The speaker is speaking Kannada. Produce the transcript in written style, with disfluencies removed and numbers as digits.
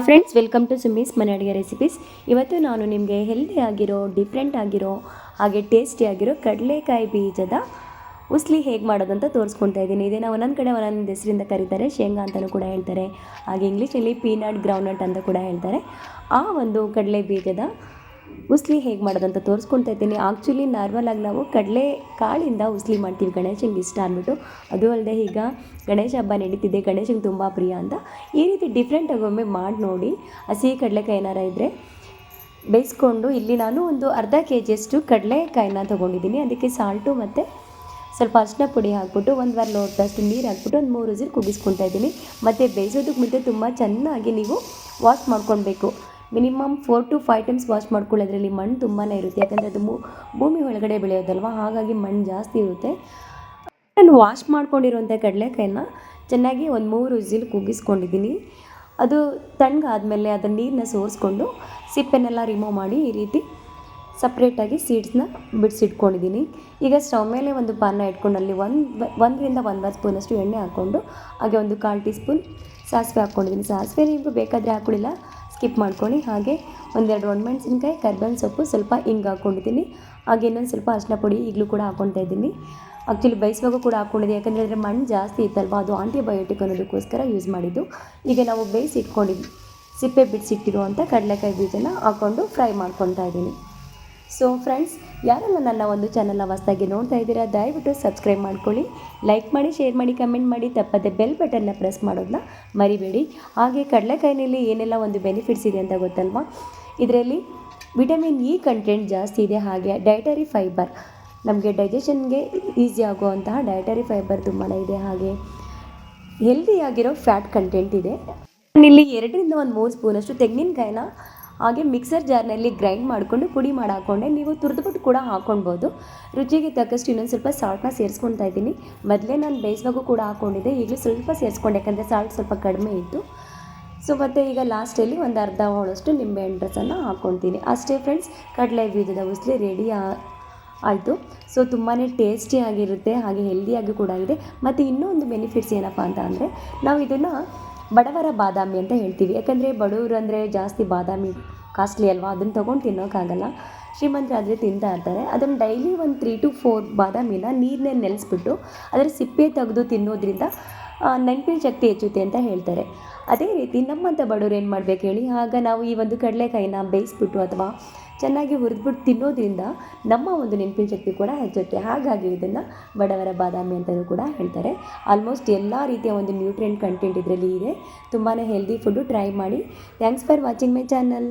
ಫ್ರೆಂಡ್ಸ್, ವೆಲ್ಕಮ್ ಟು ಸುಮ್ಮೀಸ್ ಮನೆ ಅಡುಗೆ ರೆಸಿಪೀಸ್. ಇವತ್ತು ನಾನು ನಿಮಗೆ ಹೆಲ್ದಿ ಆಗಿರೋ, ಡಿಫ್ರೆಂಟ್ ಆಗಿರೋ ಹಾಗೆ ಟೇಸ್ಟಿ ಆಗಿರೋ ಕಡಲೆಕಾಯಿ ಬೀಜದ ಉಸ್ಲಿ ಹೇಗೆ ಮಾಡೋದಂತ ತೋರಿಸ್ಕೊಳ್ತಾ ಇದ್ದೀನಿ. ಇದನ್ನು ಒಂದೊಂದು ಕಡೆ ಒಂದೊಂದು ಹೆಸರಿಂದ ಕರೀತಾರೆ. ಶೇಂಗಾ ಅಂತಲೂ ಕೂಡ ಹೇಳ್ತಾರೆ, ಹಾಗೆ ಇಂಗ್ಲೀಷಲ್ಲಿ ಪೀನಟ್, ಗ್ರೌಂಡ್ನಟ್ ಅಂತ ಕೂಡ ಹೇಳ್ತಾರೆ. ಆ ಒಂದು ಕಡಲೆ ಬೀಜದ ಉಸ್ಲಿ ಹೇಗೆ ಮಾಡೋದಂತ ತೋರಿಸ್ಕೊಳ್ತಾ ಇದ್ದೀನಿ. ಆ್ಯಕ್ಚುಲಿ ನಾರ್ಮಲಾಗಿ ನಾವು ಕಡಲೆ ಕಾಳಿಂದ ಉಸ್ಲಿ ಮಾಡ್ತೀವಿ ಗಣೇಶಂಗೆ ಇಷ್ಟ ಅಂದ್ಬಿಟ್ಟು. ಅದು ಅಲ್ಲದೆ ಈಗ ಗಣೇಶ ಹಬ್ಬ ನಡೀತಿದೆ, ಗಣೇಶಂಗೆ ತುಂಬ ಪ್ರಿಯ ಅಂತ ಈ ರೀತಿ ಡಿಫ್ರೆಂಟಾಗಿ ಒಮ್ಮೆ ಮಾಡಿ ನೋಡಿ. ಹಸಿ ಕಡಲೆಕಾಯಿ ಏನಾರ ಇದ್ದರೆ ಬೇಯಿಸ್ಕೊಂಡು, ಇಲ್ಲಿ ನಾನು ಒಂದು ಅರ್ಧ ಕೆಜಿಯಷ್ಟು ಕಡಲೆಕಾಯಿನ ತೊಗೊಂಡಿದ್ದೀನಿ. ಅದಕ್ಕೆ ಸಾಲ್ಟು ಮತ್ತು ಸ್ವಲ್ಪ ಅರಿಶಿನ ಪುಡಿ ಹಾಕ್ಬಿಟ್ಟು 1 ಲೋಟದಷ್ಟು ನೀರು ಹಾಕ್ಬಿಟ್ಟು ಒಂದು 3 ವಿಸಿಲ್ ಕೂಗಿಸ್ಕೊಳ್ತಾ ಇದ್ದೀನಿ. ಮತ್ತು ಬೇಯಿಸೋದಕ್ಕೆ ಮುಂಚೆ ತುಂಬ ಚೆನ್ನಾಗಿ ನೀವು ವಾಶ್ ಮಾಡ್ಕೊಳ್ಬೇಕು. ಮಿನಿಮಮ್ 4 to 5 ಟೈಮ್ಸ್ ವಾಶ್ ಮಾಡ್ಕೊಳ್ಳೋದ್ರಲ್ಲಿ ಮಣ್ಣು ತುಂಬಾ ಇರುತ್ತೆ. ಯಾಕಂದರೆ ಅದು ಭೂಮಿ ಒಳಗಡೆ ಬೆಳೆಯೋದಲ್ವ, ಹಾಗಾಗಿ ಮಣ್ಣು ಜಾಸ್ತಿ ಇರುತ್ತೆ. ನಾನು ವಾಶ್ ಮಾಡ್ಕೊಂಡಿರುವಂಥ ಕಡಲೆಕಾಯಿನ ಚೆನ್ನಾಗಿ ಒಂದು 3 ವಿಸಿಲ್ ಕೂಗಿಸ್ಕೊಂಡಿದ್ದೀನಿ. ಅದು ತಣ್ಣಗಾದಮೇಲೆ ಅದರ ನೀರನ್ನ ಸೋರಿಸ್ಕೊಂಡು ಸಿಪ್ಪೆನೆಲ್ಲ ರಿಮೂವ್ ಮಾಡಿ ಈ ರೀತಿ ಸಪ್ರೇಟಾಗಿ ಸೀಡ್ಸ್ನ ಬಿಡಿಸಿಟ್ಕೊಂಡಿದ್ದೀನಿ. ಈಗ ಸ್ಟವ್ ಮೇಲೆ ಒಂದು ಪಾನ ಇಟ್ಕೊಂಡು ಅಲ್ಲಿ 1ರಿಂದ 1.5 ಸ್ಪೂನಷ್ಟು ಎಣ್ಣೆ ಹಾಕ್ಕೊಂಡು, ಹಾಗೆ ಒಂದು 1/4 ಟೀ ಸ್ಪೂನ್ ಸಾಸಿವೆ ಹಾಕ್ಕೊಂಡಿದ್ದೀನಿ. ಸಾಸಿವೆ ನೀವು ಬೇಕಾದರೆ ಹಾಕ್ಕೊಳ್ಳಿಲ್ಲ, ಸ್ಕಿಪ್ ಮಾಡ್ಕೊಳ್ಳಿ. ಹಾಗೆ 1-2 ಒಣಮೆಣಸಿನ್ಕಾಯಿ, ಕರ್ಬೇವಿನ ಸೊಪ್ಪು, ಸ್ವಲ್ಪ ಹಿಂಗೆ ಹಾಕ್ಕೊಂಡಿದ್ದೀನಿ. ಹಾಗೆ ಇನ್ನೊಂದು ಸ್ವಲ್ಪ ಅರಿಶಿನ ಪುಡಿ ಈಗಲೂ ಕೂಡ ಹಾಕ್ಕೊಳ್ತಾ ಇದ್ದೀನಿ. ಆ್ಯಕ್ಚುಲಿ ಬೇಯಿಸುವಾಗ ಕೂಡ ಹಾಕ್ಕೊಂಡಿದ್ದೆ, ಯಾಕಂದರೆ ಅದರ ಮಣ್ಣು ಜಾಸ್ತಿ ಇತ್ತಲ್ವ, ಅದು ಆಂಟಿಬಯೋಟಿಕ್ ಅನ್ನೋದಕ್ಕೋಸ್ಕರ ಯೂಸ್ ಮಾಡಿದ್ದು. ಈಗ ನಾವು ಬೇಯಿಸಿ ಇಟ್ಕೊಂಡಿದ್ದು ಸಿಪ್ಪೆ ಬಿಡಿಸಿಟ್ಟಿರುವಂಥ ಕಡಲೆಕಾಯಿ ಬೀಜನ ಹಾಕ್ಕೊಂಡು ಫ್ರೈ ಮಾಡ್ಕೊತಾ ಇದ್ದೀನಿ. ಸೊ ಫ್ರೆಂಡ್ಸ್, ಯಾರೆಲ್ಲ ನನ್ನ ಒಂದು ಚಾನಲ್ನ ಹೊಸದಾಗಿ ನೋಡ್ತಾ ಇದ್ದೀರಾ, ದಯವಿಟ್ಟು ಸಬ್ಸ್ಕ್ರೈಬ್ ಮಾಡ್ಕೊಳ್ಳಿ, ಲೈಕ್ ಮಾಡಿ, ಶೇರ್ ಮಾಡಿ, ಕಮೆಂಟ್ ಮಾಡಿ, ತಪ್ಪದೆ ಬೆಲ್ ಬಟನ್ನ ಪ್ರೆಸ್ ಮಾಡೋದನ್ನ ಮರಿಬೇಡಿ. ಹಾಗೆ ಕಡಲೆಕಾಯಿನಲ್ಲಿ ಏನೆಲ್ಲ ಒಂದು ಬೆನಿಫಿಟ್ಸ್ ಇದೆ ಅಂತ ಗೊತ್ತಲ್ವಾ. ಇದರಲ್ಲಿ ವಿಟಮಿನ್ ಇ ಕಂಟೆಂಟ್ ಜಾಸ್ತಿ ಇದೆ. ಹಾಗೆ ಡಯಟರಿ ಫೈಬರ್, ನಮಗೆ ಡೈಜೆಷನ್ಗೆ ಈಸಿ ಆಗುವಂತಹ ಡಯಟರಿ ಫೈಬರ್ ತುಂಬಾ ಇದೆ. ಹಾಗೆ ಹೆಲ್ದಿಯಾಗಿರೋ ಫ್ಯಾಟ್ ಕಂಟೆಂಟ್ ಇದೆ. ನಾನಿಲ್ಲಿ 2ರಿಂದ 3 ಸ್ಪೂನಷ್ಟು ತೆಂಗಿನಕಾಯಿನ ಹಾಗೆ ಮಿಕ್ಸರ್ ಜಾರ್ನಲ್ಲಿ ಗ್ರೈಂಡ್ ಮಾಡಿಕೊಂಡು ಪುಡಿ ಮಾಡಿ ಹಾಕ್ಕೊಂಡೆ. ನೀವು ತುರಿದ್ಬಿಟ್ಟು ಕೂಡ ಹಾಕ್ಕೊಳ್ಬೋದು. ರುಚಿಗೆ ತಕ್ಕಷ್ಟು ಇನ್ನೊಂದು ಸ್ವಲ್ಪ ಸಾಲ್ಟನ್ನ ಸೇರಿಸ್ಕೊಳ್ತಾ ಇದ್ದೀನಿ. ಮೊದಲೇ ನಾನು ಬೇಯಿಸುವಾಗೂ ಕೂಡ ಹಾಕ್ಕೊಂಡಿದ್ದೆ, ಈಗಲೂ ಸ್ವಲ್ಪ ಸೇರಿಸ್ಕೊಂಡೆ, ಯಾಕಂದರೆ ಸಾಲ್ಟ್ ಸ್ವಲ್ಪ ಕಡಿಮೆ ಇತ್ತು. ಸೊ ಮತ್ತು ಈಗ ಲಾಸ್ಟಲ್ಲಿ ಒಂದು ಅರ್ಧ ಹೋಳಷ್ಟು ನಿಂಬೆಹಣ್ಣು ರಸನ ಹಾಕ್ಕೊಳ್ತೀನಿ. ಅಷ್ಟೇ ಫ್ರೆಂಡ್ಸ್, ಕಡಲೆ ಬೀಜದ ಉಸ್ಲಿ ರೆಡಿ ಆಯಿತು. ಸೊ ತುಂಬಾ ಟೇಸ್ಟಿಯಾಗಿರುತ್ತೆ, ಹಾಗೆ ಹೆಲ್ದಿಯಾಗಿ ಕೂಡ ಇದೆ. ಮತ್ತು ಇನ್ನೊಂದು ಬೆನಿಫಿಟ್ಸ್ ಏನಪ್ಪ ಅಂತ ಅಂದರೆ, ನಾವು ಇದನ್ನು ಬಡವರ ಬಾದಾಮಿ ಅಂತ ಹೇಳ್ತೀವಿ. ಯಾಕಂದರೆ ಬಡವರು ಅಂದರೆ ಜಾಸ್ತಿ ಬಾದಾಮಿ ಕಾಸ್ಟ್ಲಿ ಅಲ್ವಾ, ಅದನ್ನು ತೊಗೊಂಡು ತಿನ್ನೋಕ್ಕಾಗಲ್ಲ. ಶ್ರೀಮಂತರಾದರೆ ತಿಂತಾ ಇರ್ತಾರೆ. ಅದನ್ನು ಡೈಲಿ ಒಂದು 3 to 4 ಬಾದಾಮಿನ ನೀರನ್ನೇ ನೆನೆಸ್ಬಿಟ್ಟು ಅದರ ಸಿಪ್ಪೆ ತೆಗೆದು ತಿನ್ನೋದ್ರಿಂದ ನೆನಪಿನ ಶಕ್ತಿ ಹೆಚ್ಚುತ್ತೆ ಅಂತ ಹೇಳ್ತಾರೆ. ಅದೇ ರೀತಿ ನಮ್ಮಂಥ ಬಡವರು ಏನು ಮಾಡಬೇಕು ಹೇಳಿ, ಆಗ ನಾವು ಈ ಒಂದು ಕಡಲೆಕಾಯಿನ ಬೇಯಿಸ್ಬಿಟ್ಟು ಅಥವಾ ಚೆನ್ನಾಗಿ ಹುರಿದ್ಬಿಟ್ಟು ತಿನ್ನೋದ್ರಿಂದ ನಮ್ಮ ಒಂದು ನೆನಪಿನ ಶಕ್ತಿ ಕೂಡ ಹೆಚ್ಚುತ್ತೆ. ಹಾಗಾಗಿ ಇದನ್ನು ಬಡವರ ಬಾದಾಮಿ ಅಂತಲೂ ಕೂಡ ಹೇಳ್ತಾರೆ. ಆಲ್ಮೋಸ್ಟ್ ಎಲ್ಲ ರೀತಿಯ ಒಂದು ನ್ಯೂಟ್ರಿಯೆಂಟ್ ಕಂಟೆಂಟ್ ಇದರಲ್ಲಿ ಇದೆ. ತುಂಬಾ ಹೆಲ್ದಿ ಫುಡ್ಡು, ಟ್ರೈ ಮಾಡಿ. Thanks for watching my channel.